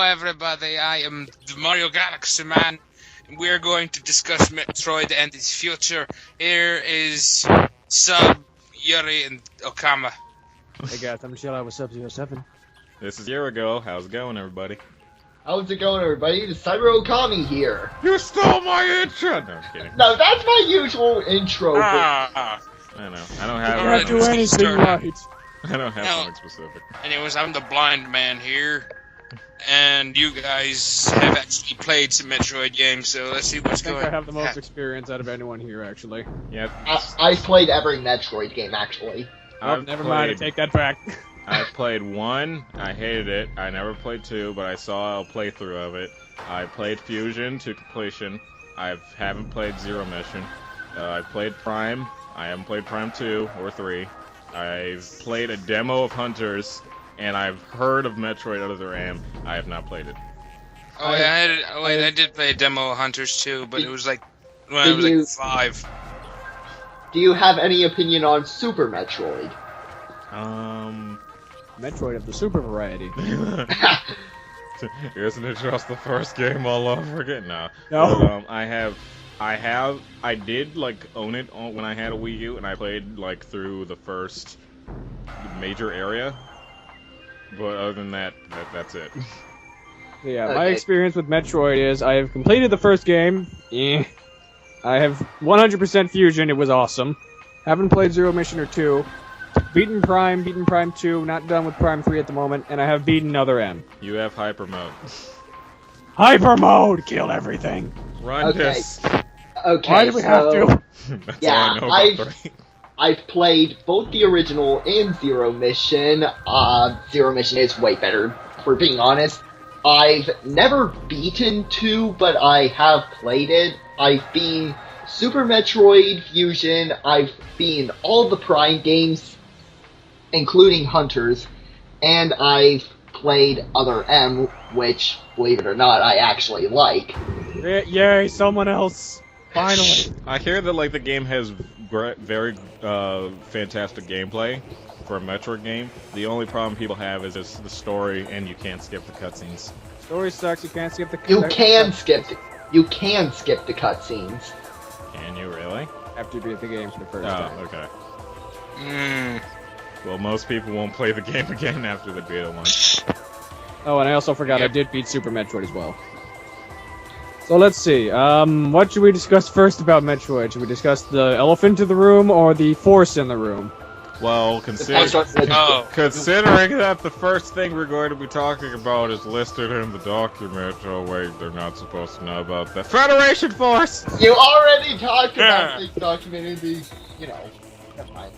everybody, I am the Mario Galaxy Man, and we are going to discuss Metroid and its future. Here is Sub, Yuri, and Okama. Hey guys, I'm Michelle. I was Sub-07. This is Yurigurl. How's it going, everybody? How's it going, everybody? It's Cyber Okami here. You stole my intro! No, I'm kidding. No, that's my usual intro. I know. I don't have. You can't do anything right. I don't have something specific. Anyways, I'm the blind man here, and you guys have actually played some Metroid games, so let's see what's I think going on. I have the most experience out of anyone here, actually. Yep. I've played every Metroid game, actually. Oh, never mind. I take that back. I played 1. I hated it. I never played 2, but I saw a playthrough of it. I played Fusion to completion. I haven't played Zero Mission. I played Prime. I haven't played Prime 2 or 3. I've played a demo of Hunters, and I've heard of Metroid Other M. I have not played it. Oh yeah, I did play a demo of Hunters too, but it was like when I was like 5. Do you have any opinion on Super Metroid? Metroid of the Super variety. Isn't it just the first game all over again? No. No. But, I did like own it when I had a Wii U, and I played like through the first major area. But other than that, that's it. Yeah, my experience with Metroid is I have completed the first game. I have 100% Fusion. It was awesome. Haven't played Zero Mission or 2. Beaten Prime 2, not done with Prime 3 at the moment, and I have beaten Other M. You have Hyper Mode. Hyper Mode! Kill everything! Run this! Okay, Why do we have to? That's Yeah, all I know about 3. I've played both the original and Zero Mission. Zero Mission is way better, for being honest. I've never beaten 2, but I have played it. I've been Super Metroid Fusion, I've been all the Prime games, including Hunters, and I've played Other M, which, believe it or not, I actually like. Yay, someone else! Finally! I hear that like the game has very fantastic gameplay for a Metroid game. The only problem people have is just the story, and you can't skip the cutscenes. Story sucks, you can't skip the You can skip the cutscenes. Can you really? After you beat the game for the first time. Oh, okay. Well, most people won't play the game again after they beat it once. Oh, and I also forgot I did beat Super Metroid as well. So let's see, what should we discuss first about Metroid? Should we discuss the elephant in the room or the force in the room? Well, considering that the first thing we're going to be talking about is listed in the document. Oh wait, they're not supposed to know about the Federation Force! You already talked about this document in the, that's fine.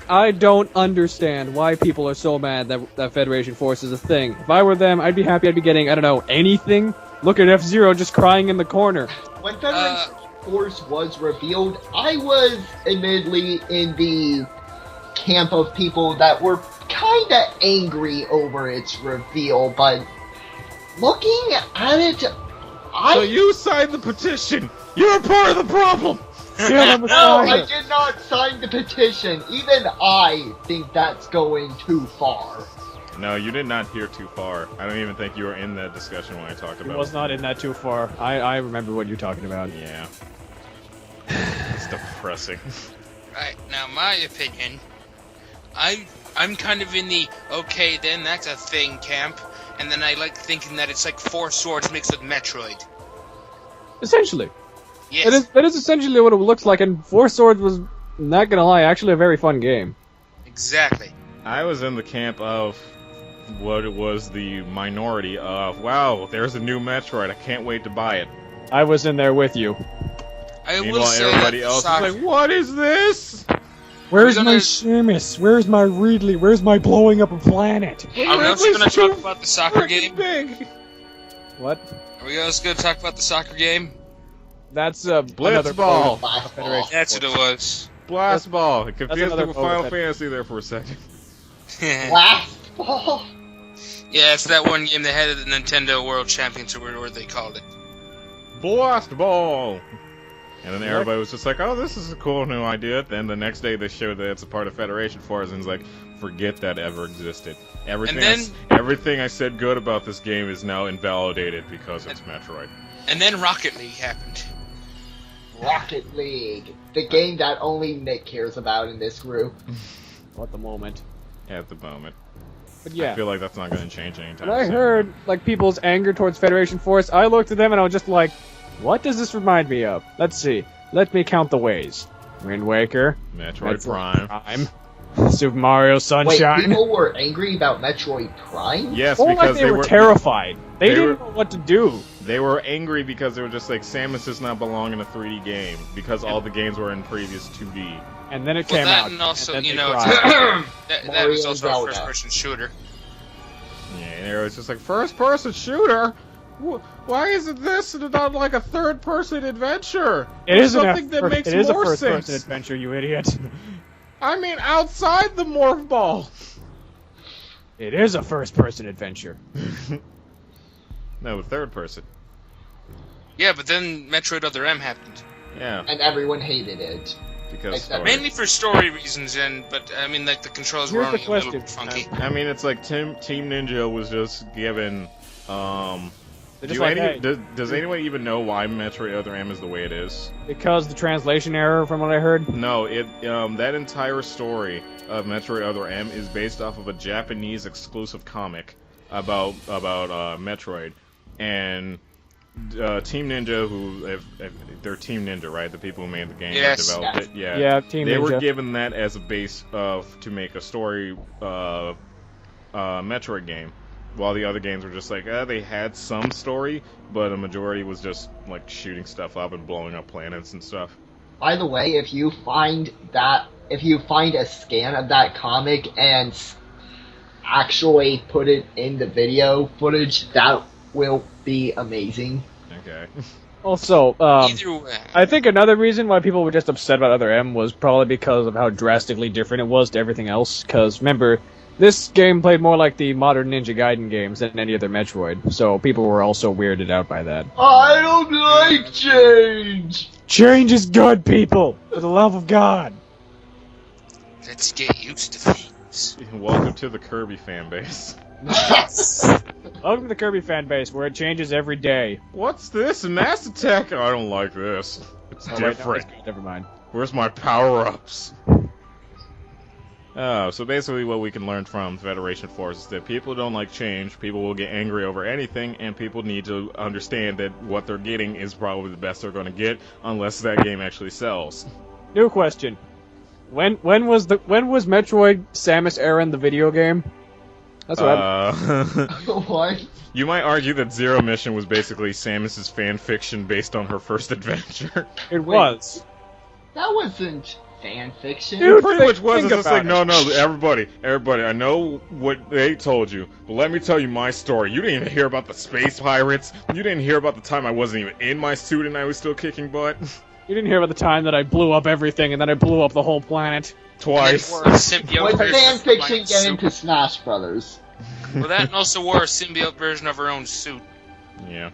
I don't understand why people are so mad that Federation Force is a thing. If I were them, I'd be happy I'd be getting, I don't know, anything. Look at F-Zero just crying in the corner. When Federation Force was revealed, I was admittedly in the camp of people that were kinda angry over its reveal, but looking at it, So you signed the petition! You're part of the problem! No, I did not sign the petition. Even I think that's going too far. No, you did not hear too far. I don't even think you were in that discussion when I talked about it. It was not in that too far. I remember what you're talking about. Yeah. It's depressing. Right, now my opinion, I'm kind of in the, okay then, that's a thing camp, and then I like thinking that it's like 4 swords mixed with Metroid. Essentially. Yes. That is essentially what it looks like, and Four Swords was, not gonna lie, actually a very fun game. Exactly. I was in the camp of what it was the minority of, wow, there's a new Metroid, I can't wait to buy it. I was in there with you. I will Meanwhile, say everybody that else is like, what is this? Where's We're my gonna- Seamus? Where's my Ridley? Where's my blowing up a planet? Are we also going to talk about the soccer game? Big. What? Are we also going to talk about the soccer game? That's Blitzball. Ball. That's what it was. Blast Ball. It confused another me with Final Boba Fett. Fantasy there for a second. Blast ball. Yeah, it's that one game they had at the Nintendo World Championships, or whatever they called it. Blast Ball. And then everybody was just like, oh, this is a cool new idea. Then the next day they showed that it's a part of Federation Force, and it's like, forget that ever existed. Everything I said good about this game is now invalidated because it's Metroid. And then Rocket League happened. Rocket League, the game that only Nick cares about in this group. At the moment. At the moment. But yeah. I feel like that's not going to change anytime When I soon. heard like people's anger towards Federation Force, I looked at them and I was just like, what does this remind me of? Let's see. Let me count the ways. Wind Waker. Metroid Prime. Super Mario Wait, Sunshine. people were angry about Metroid Prime? Yes, Or because like they were terrified. They didn't know what to do. They were angry because they were just like, Samus does not belong in a 3D game because all the games were in previous 2D. And then it Well, came that out. and also, and then you they know, cried. that was Mario also a Zelda. first-person shooter. Yeah, and it was just like, first-person shooter? Why isn't this not like a third-person adventure? It is something that makes it is more a first-person sense. adventure, you idiot. I mean, outside the morph ball. It is a first-person adventure. No, third-person. Yeah, but then Metroid Other M happened. Yeah, And everyone hated it. because Except- story. Mainly for story reasons, but I mean, like, the controls were Here's the only a little question. bit funky. I mean, it's like Team Ninja was just given. They're just like, hey, Does anyone even know why Metroid Other M is the way it is? because the translation error, from what I heard. No, that entire story of Metroid Other M is based off of a Japanese exclusive comic about Metroid, and Team Ninja, who they're Team Ninja, right? The people who made the game, Yes. that developed it. Yeah, Yeah, Team they Ninja. were given that as a base to make a story Metroid game. While the other games were just like, they had some story, but a majority was just like shooting stuff up and blowing up planets and stuff. By the way, if you find a scan of that comic and actually put it in the video footage, that will be amazing. Okay. Also, Either way. I think another reason why people were just upset about Other M was probably because of how drastically different it was to everything else. Because remember, this game played more like the modern Ninja Gaiden games than any other Metroid, so people were also weirded out by that. I don't like change! Change is good, people! For the love of God! Let's get used to things. Welcome to the Kirby fan base. Welcome to the Kirby fan base, where it changes every day. What's this? Mass Attack? I don't like this. It's Oh, wait, no, different. it's good. Never mind. Where's my power-ups? Oh, so basically what we can learn from Federation Force is that people don't like change, people will get angry over anything, and people need to understand that what they're getting is probably the best they're going to get, unless that game actually sells. New question. When was Metroid Samus Aran the video game? That's what What? You might argue that Zero Mission was basically Samus's fan fiction based on her first adventure. it was. That wasn't fan fiction. Dude, Pretty much was. think It's just like, about no, everybody, I know what they told you, but let me tell you my story. You didn't even hear about the space pirates. You didn't hear about the time I wasn't even in my suit and I was still kicking butt. You didn't hear about the time that I blew up everything and then I blew up the whole planet. Twice. And then wore a symbiote When version fan of fiction my get suit. into Smash Brothers? Well, that and also wore a symbiote version of her own suit. Yeah.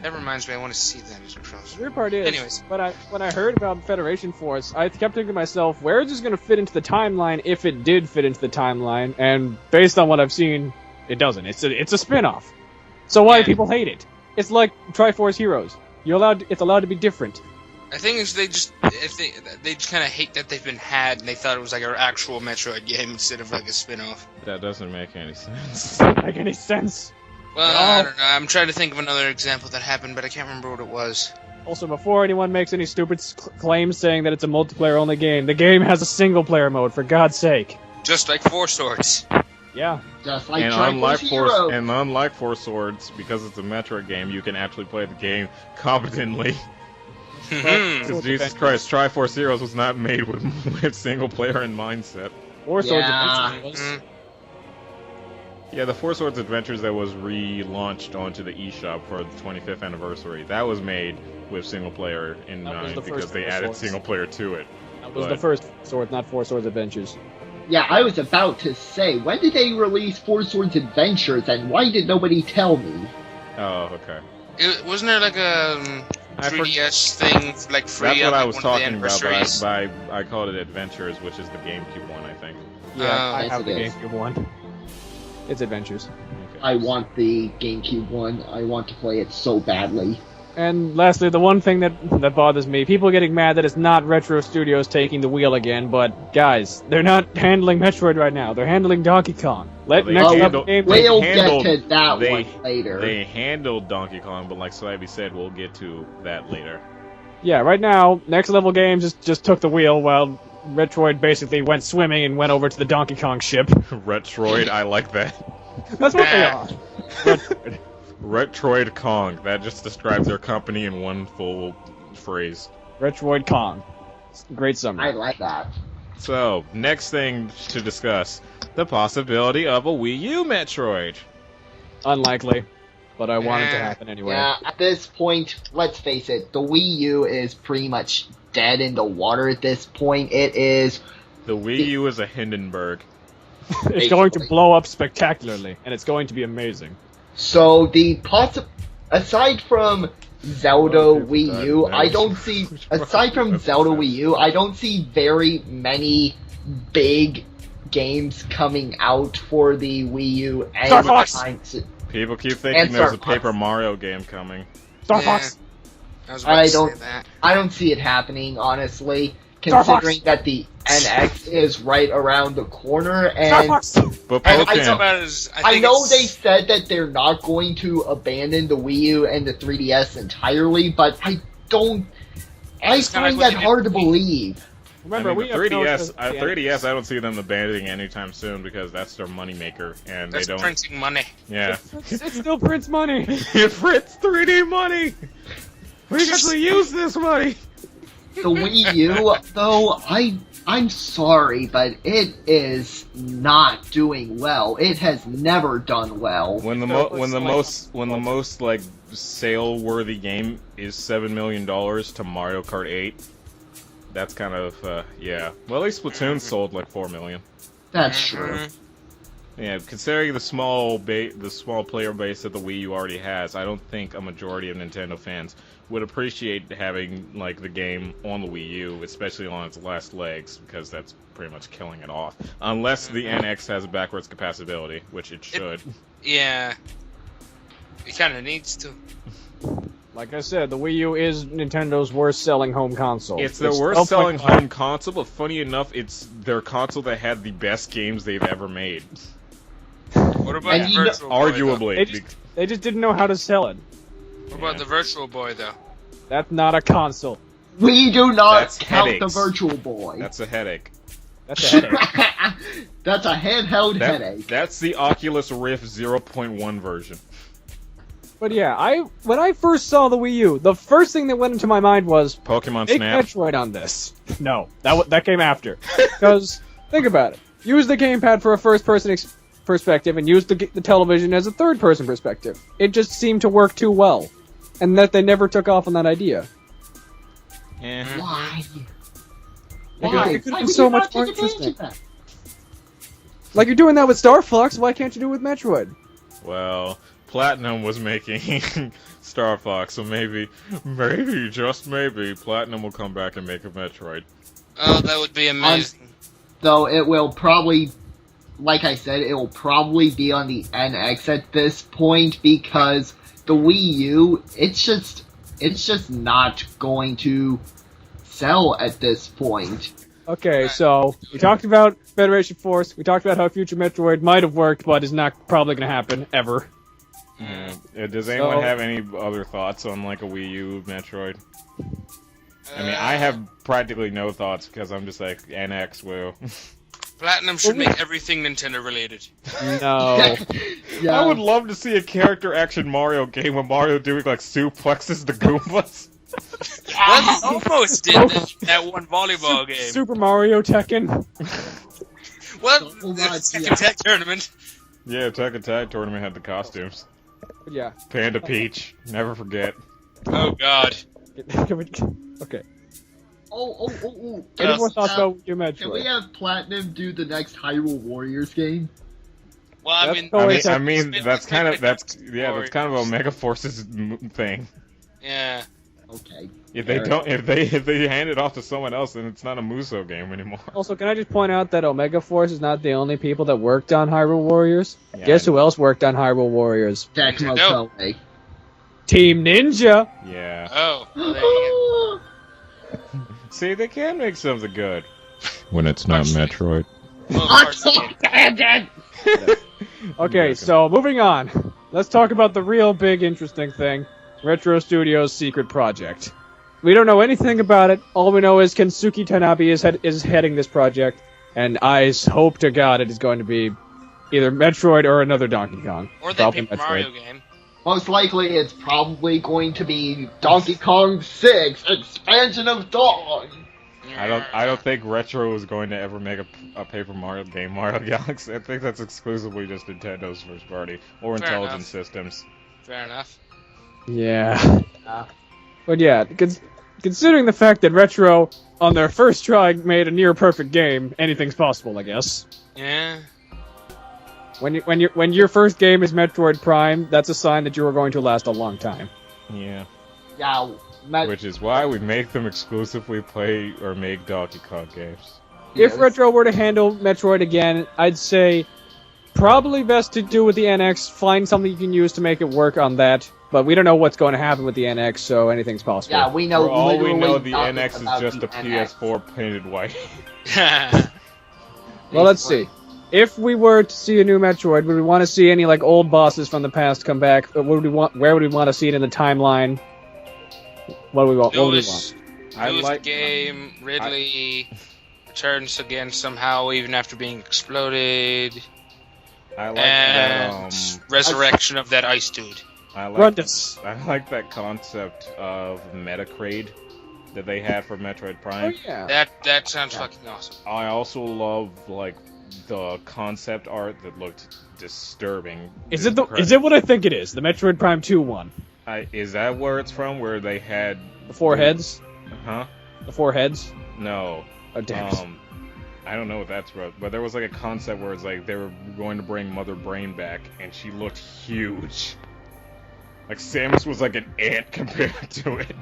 That reminds me, I want to see that as a The crossover. weird part is, Anyways. when I heard about Federation Force, I kept thinking to myself, where is this going to fit into the timeline if it did fit into the timeline? And based on what I've seen, it doesn't. It's a spin-off. So why do people hate it? It's like Triforce Heroes. It's allowed to be different. I think is they just kind of hate that they've been had, and they thought it was like an actual Metroid game instead of like a spin-off. That doesn't make any sense. Doesn't make any sense. Well, Oh. I don't know. I'm trying to think of another example that happened, but I can't remember what it was. Also, before anyone makes any stupid claims saying that it's a multiplayer-only game, the game has a single-player mode, for God's sake. Just like Four Swords. Yeah. Just like And Triforce unlike Hero. Four Swords, because it's a Metroid game, you can actually play the game competently. Because Jesus Christ, Triforce Heroes was not made with single player in mindset. Four Swords Yeah. Adventures was. Mm. Yeah, the Four Swords Adventures that was relaunched onto the eShop for the 25th anniversary, that was made with single player in That was mind the because first they Four added Swords. single player to it. That was But- the first Sword, not Four Swords Adventures. Yeah, I was about to say, when did they release Four Swords Adventures, and why did nobody tell me? Oh, okay. Wasn't there like a 3DS thing, like free. That's what on, I like, was one talking of the about, anniversaries. but I called it Adventures, which is the GameCube one, I think. Yeah, I yes, have the it is. GameCube one. It's Adventures. Okay. I want the GameCube one. I want to play it so badly. And lastly, the one thing that bothers me, people getting mad that it's not Retro Studios taking the wheel again, but guys, they're not handling Metroid right now. They're handling Donkey Kong. Let Well, they next handle- level game We'll handled- get to that they- one later. They handled Donkey Kong, but like Slabby said, we'll get to that later. Yeah, right now, next level games just took the wheel while Metroid basically went swimming and went over to the Donkey Kong ship. Retroid, I like that. That's what they are. Metroid. Retroid Kong. That just describes their company in one full phrase. Retroid Kong. Great I summary. like that. So, next thing to discuss, the possibility of a Wii U Metroid. Unlikely, but I want it to happen anyway. Yeah, at this point, let's face it, the Wii U is pretty much dead in the water at this point. It is. The Wii U is a Hindenburg. It's going to blow up spectacularly, and it's going to be amazing. So the aside from Zelda Wii U, I don't see aside from Zelda Wii U, I don't see very many big games coming out for the Wii U Star Fox! anytime soon. People keep thinking And there's a Star Fox. Paper Mario game coming. Star Yeah. Fox! I was about I to say don't- that. I don't see it happening, honestly, Star Fox! considering that the NX is right around the corner, Star and Fox! But And It's Pokemon, about as, I think know it's- they said that they're not going to abandon the Wii U and the 3DS entirely, but I find It's kinda that like what they hard did to with Wii. believe. Remember, I mean, we the have 3DS, no 3DS, I don't see them abandoning anytime soon because that's their moneymaker, and That's they don't. printing money. Yeah, It's still Prince money. it prints 3D money. We get to use this money. The Wii U, though, I'm sorry, but it is not doing well. It has never done well. When the most like sale worthy game is $7 million to Mario Kart 8, that's kind of yeah. Well, at least Splatoon sold like 4 million. That's true. Mhm. Yeah, considering the small player base that the Wii U already has, I don't think a majority of Nintendo fans would appreciate having like the game on the Wii U, especially on its last legs, because that's pretty much killing it off. Unless the NX has a backwards compatibility, which it should. Yeah. It kind of needs to. Like I said, the Wii U is Nintendo's worst selling home console. It's their worst selling 12.5. home console, but funny enough, it's their console that had the best games they've ever made. What about And the you know- Virtual Boy, though? Arguably. They just didn't know how to sell it. What about Yeah. the Virtual Boy, though? That's not a console. We do not That's count headaches. the Virtual Boy. That's a headache. That's a headache. That's a handheld headache. That's the Oculus Rift 0.1 version. But yeah, when I first saw the Wii U, the first thing that went into my mind was Pokemon make Snap. Metroid on this. No, that came after. Because think about it. Use the gamepad for a first-person perspective, and use the television as a third-person perspective. It just seemed to work too well, and that they never took off on that idea. Eh. Why? Like, Why? it could've Why been would so you not much more take advantage of interesting. that? Like you're doing that with Star Fox, why can't you do it with Metroid? Well, Platinum was making Star Fox, so maybe, just maybe, Platinum will come back and make a Metroid. Oh, that would be amazing. Though it will probably, like I said, it will probably be on the NX at this point because the Wii U, it's just not going to sell at this point. Okay, so we talked about Federation Force, we talked about how future Metroid might have worked, but is not probably going to happen, ever. Does anyone So- have any other thoughts on like a Wii U Metroid? I mean, I have practically no thoughts because I'm just like NX will. Platinum should make everything Nintendo related. No. Yeah. I would love to see a character action Mario game with Mario doing like suplexes to Goombas. Well, they almost did that one volleyball game. Super Mario Tekken. Well, Oh, the God, second yeah. tech tournament. Yeah, Tekken Tag Tournament had the costumes. But yeah. Panda Peach, never forget. Oh God. Okay. Oh. Any more thoughts about your Can we Metroid? have Platinum do the next Hyrule Warriors game? Well, I That's mean, Oh, I wait, mean, it's that's been- kind of a Mega Forces thing. yeah. Okay. If they Fair don't, if they hand it off to someone else, then it's not a Muso game anymore. Also, can I just point out that Omega Force is not the only people that worked on Hyrule Warriors? Yeah, Guess I who else worked on Hyrule Warriors? Tecmo No. Koei. Team Ninja! Yeah. Oh, well, there you See, they can make something good. When it's not Partially. Metroid. go. Well, I partially. can't stand it! Okay, so moving on. Let's talk about the real big interesting thing. Retro Studios' secret project. We don't know anything about it. All we know is Kensuke Tanabe is heading this project, and I hope to God it is going to be either Metroid or another Donkey Kong. Or they Probably pick Mario game. Most likely, it's probably going to be Donkey Kong 6 Expansion of Dawn. I don't think Retro is going to ever make a Paper Mario game, Mario Galaxy. I think that's exclusively just Nintendo's first party or Fair Intelligent enough. Systems. Fair enough. Yeah. But yeah, considering the fact that Retro, on their first try, made a near-perfect game, anything's possible, I guess. Yeah. When your first game is Metroid Prime, that's a sign that you are going to last a long time. Yeah. Yeah, Which is why we make them exclusively play or make Donkey Kong games. If Yes. Retro were to handle Metroid again, I'd say probably best to do with the NX, find something you can use to make it work on that. But we don't know what's going to happen with the NX, so anything's possible. Yeah, we know For all we literally know, the nothing NX is about just the a NX. PS4 painted white. Well, let's see. If we were to see a new Metroid, would we want to see any like old bosses from the past come back? Where would we want to see it in the timeline? What do we want? What would we want? I Newest like- game, Ridley returns again somehow, even after being exploded. I like And that. resurrection of that ice dude. I like Gruntus. I like that concept of Metacrade that they had for Metroid Oh Prime. yeah. That sounds fucking awesome. I also love like the concept art that looked disturbing. Is it what I think it is? The Metroid Prime 2 one. Is that where it's from? Where they had The four heads. Huh? The four heads. No. Oh damn. I don't know what that's about, but there was like a concept where it's like they were going to bring Mother Brain back, and she looked huge. Like Samus was like an ant compared to it.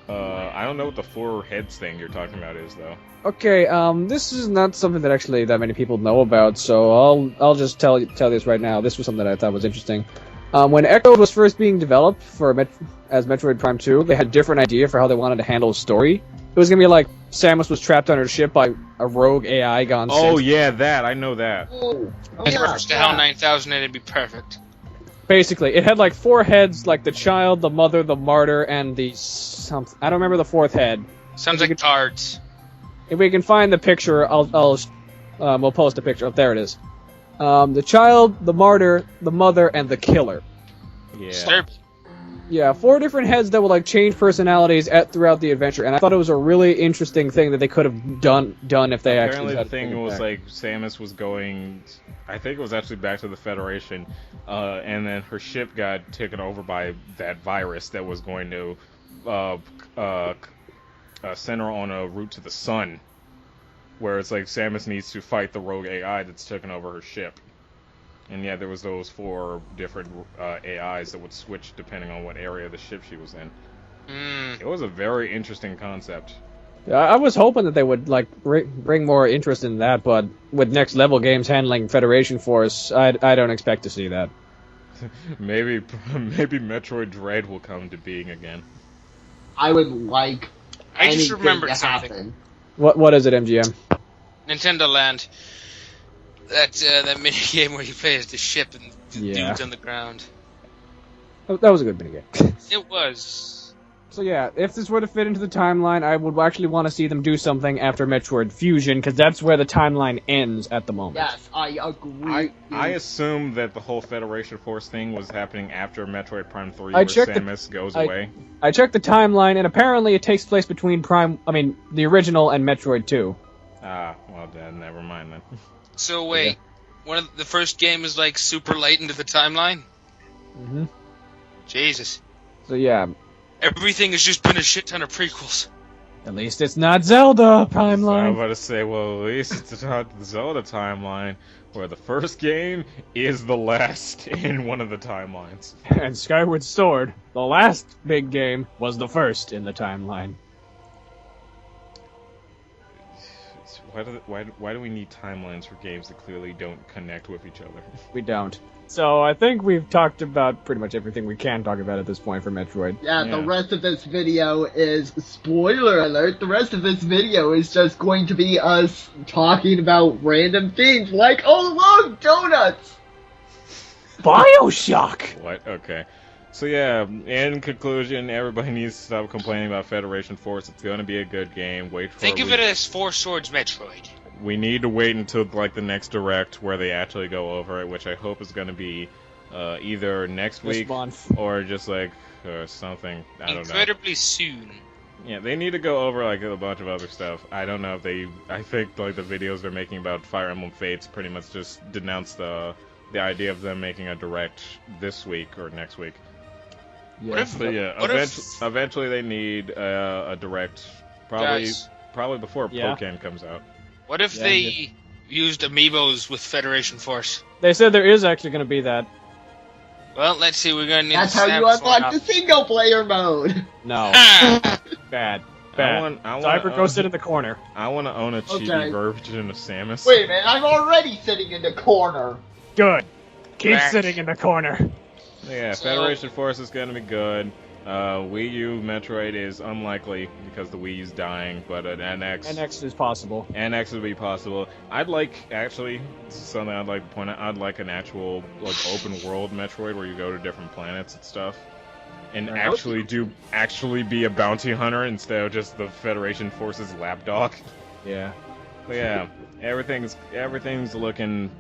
I don't know what the four heads thing you're talking about is though. Okay, this is not something that actually that many people know about, so I'll just tell this right now. This was something that I thought was interesting. When Echo was first being developed as Metroid Prime 2, they had a different idea for how they wanted to handle the story. It was gonna be like Samus was trapped on her ship by a rogue AI gone Oh sentient. yeah, that I know that. Oh, It yeah, works to Hell 9000 and it'd be perfect. Basically, it had like four heads, like the child, the mother, the martyr, and the something. I don't remember the fourth head. Sounds like cards. If we can find the picture, we'll post a picture. Oh, there it is. The child, the martyr, the mother, and the killer. Yeah. Disturbing. Yeah, four different heads that will like change personalities throughout the adventure, and I thought it was a really interesting thing that they could have done if they Apparently actually. the had thing it was back. like Samus was going, I think it was actually back to the Federation, and then her ship got taken over by that virus that was going to send her on a route to the sun, where it's like Samus needs to fight the rogue AI that's taken over her ship. And yeah, there was those four different AIs that would switch depending on what area of the ship she was in. It was a very interesting concept. I was hoping that they would like bring more interest in that, but with next level games handling Federation Force, I don't expect to see that. Maybe Metroid Dread will come to being again. I would like I just anything remembered to something. happen. What is it, MGM? Nintendo Land. That mini game where you play as the ship and the Yeah. dudes on the ground. That was a good minigame. It was. So yeah, if this were to fit into the timeline, I would actually want to see them do something after Metroid Fusion, because that's where the timeline ends at the moment. Yes, I agree. I assume that the whole Federation Force thing was happening after Metroid Prime 3, I where checked Samus goes away. I checked the timeline, and apparently it takes place between the original and Metroid 2. Ah, well then, never mind then. So wait, the first game is like super late into the timeline? Mm-hmm. Jesus. So yeah, Everything has just been a shit ton of prequels. At least it's not Zelda So I'm timeline. about to say, well, at least it's not the Zelda timeline, where the first game is the last in one of the timelines. And Skyward Sword, the last big game, was the first in the timeline. Why do we need timelines for games that clearly don't connect with each other? We don't. So I think we've talked about pretty much everything we can talk about at this point for Metroid. Yeah, Yeah. the rest of this video is, spoiler alert, the rest of this video is just going to be us talking about random things like, oh look, donuts! BioShock! What? Okay. So yeah, in conclusion, everybody needs to stop complaining about Federation Force. It's going to be a good game. Wait for Think of it as Four Swords Metroid. We need to wait until like the next direct where they actually go over it, which I hope is going to be either next This week month. or just like something. I don't know. Incredibly soon. Yeah, they need to go over like a bunch of other stuff. I don't know if they. I think like the videos they're making about Fire Emblem Fates pretty much just denounce the idea of them making a direct this week or next week. What if- But yeah, What if- eventually they need a direct, probably Guys. probably before Yeah. Pokken comes out. What if Yeah, they used amiibos with Federation Force? They said there is actually going to be that. Well, let's see. We're gonna need That's to how snap you this one unlock the up. single player mode! No. Ah! Bad. I Bad. want Cyber, go sit in the corner. I want to own a chibi Okay. version of Samus. Wait a minute, I'm already sitting in the corner! Good. Keep Back. sitting in the corner. Yeah, So- Federation Force is going to be good. Wii U Metroid is unlikely because the Wii U's dying, but an NX NX is possible. NX would be possible. I'd like, actually, this is something I'd like to point out, I'd like an actual like open world Metroid where you go to different planets and stuff. And Right. actually be a bounty hunter instead of just the Federation Force's lapdog. Yeah. But yeah, everything's looking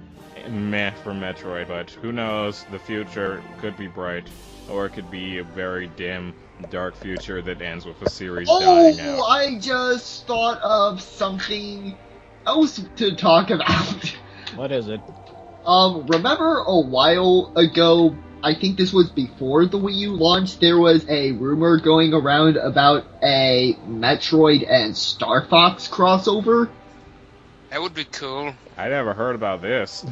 meh for Metroid, but who knows? The future could be bright, or it could be a very dim, dark future that ends with a series dying out. Oh, I just thought of something else to talk about. What is it? Remember a while ago, I think this was before the Wii U launch, there was a rumor going around about a Metroid and Star Fox crossover? That would be cool. I never heard about this.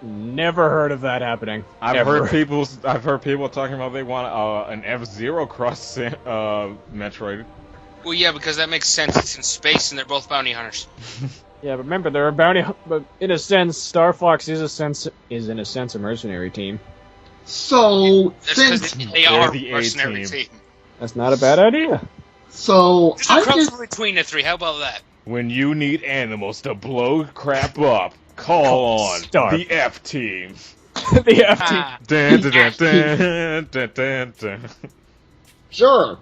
Never heard of that happening. I've Ever. heard people talking about they want an F-Zero cross Metroid. Well, yeah, because that makes sense. It's in space, and they're both bounty hunters. Yeah, but remember, they're a bounty. But in a sense, Star Fox is in a sense a mercenary team. So, That's because since, they are the mercenary A-team. team. That's not a bad idea. so, Just a I'm crossover just, between the three. How about that? When you need animals to blow crap up, call on Star. the F-Team. The F team. Ah, Dun, dun, dun, dun, dun, dun, dun. sure.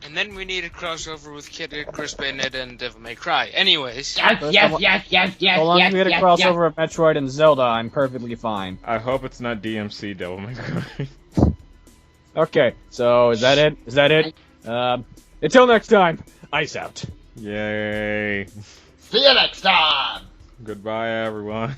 and then we need a crossover with Kid Chris Bayonetta and Devil May Cry. Anyways, Yes, So long as we get a crossover of Metroid and Zelda, I'm perfectly fine. I hope it's not DMC Devil May Cry. Okay, so is that it? Is that it? Until next time, ice out. Yay. See you next time! Goodbye, everyone.